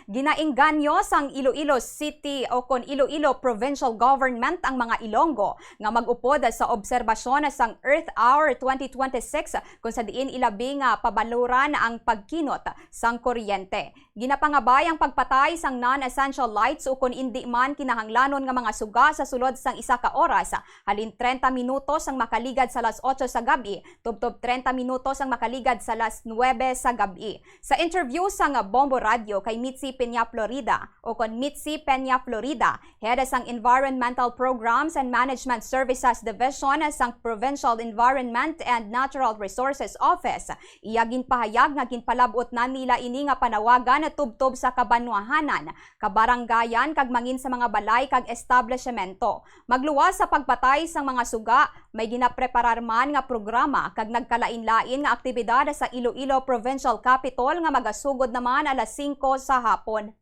Ginaengganyo sang Iloilo City o kon Iloilo Provincial Government ang mga Ilonggo nga mag-upod sa obserbasyon sang Earth Hour 2026 kung sa diin ilabi nga pabaluran ang pagkinot sang kuryente. Ginapangabay ang pagpatay sang non-essential lights o kon indi man kinahanglanon nga mga suga sa sulod sang isa ka oras. Halin 30 minutos ang makaligad sa alas 8 sa gabi, tubtob 30 minutos ang makaligad sa alas 9 sa gabi. Sa interview sang Bombo Radio kay Mitzi Peña Florida o kon Mitzi Peña Florida, head sang Environmental Programs and Management Services Division sang Provincial Environment and Natural Resources Office, iya ginpahayag nga ginpalabot na nila ini nga panawagan na tubtob sa kabanwahanan, kabaranggayan kag mangin sa mga balay kag establishmento. Magluwas sa pagpatay sang mga suga, may ginapreparar man nga programa kag nagkalain-lain nga aktibidad sa Iloilo Provincial Capitol nga magasugod naman alas 5 sa hapon.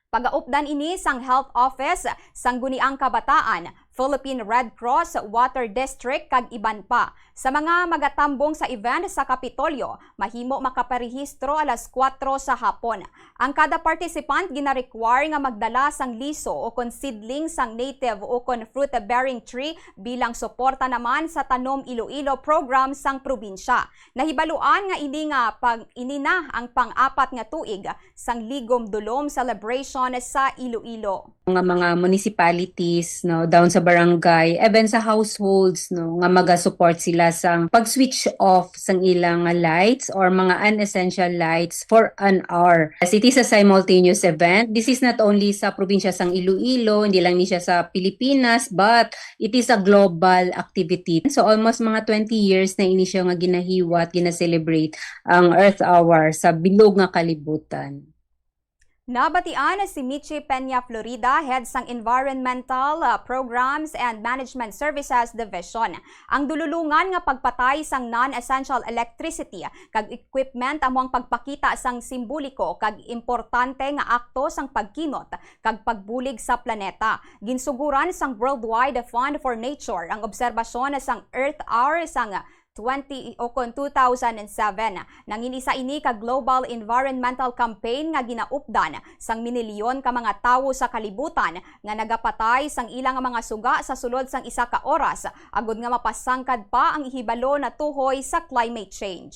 Pagaupdan ini sang Health Office, Sangguniang Kabataan, Philippine Red Cross, Water District kag iban pa. Sa mga magatambong sa event sa Kapitolyo, mahimo makaparehistro alas 4 sa hapon. Ang kada participant gina-require nga magdala sang liso o kon seedling sang native o kon fruit-bearing tree bilang suporta naman sa Tanom Iloilo program sang probinsya. Nahibaluan nga ini na ang pang-apat nga tuig sang Ligom Dulom celebration sa Iloilo. Mga municipalities down sa barangay, even sa households nga maga-support sila sang pag-switch off sang ilang lights or mga unessential lights for an hour. As it is a simultaneous event, this is not only sa probinsya sang Iloilo, hindi lang ni siya sa Pilipinas, but it is a global activity. So almost mga 20 years na ini siya nga ginahiwat, gina-celebrate ang Earth Hour sa bilog nga kalibutan. Nabatian si Mitzi Peña Florida, head sang Environmental Programs and Management Services Division. Ang dululungan nga pagpatay sang non-essential electricity kag equipment among pagpakita sang simboliko kag importante nga akto sang pagkinot kag pagbulig sa planeta. Ginsuguran sang Worldwide Fund for Nature ang obserbasyon sang Earth Hour sang 2007. Nanginisa ini ka global environmental campaign nga ginaupdan sang minilyon ka mga tawo sa kalibutan nga nagapatay sang ilang mga suga sa sulod sang isa ka oras agud nga mapasangkad pa ang ihibalo na tuhoy sa climate change.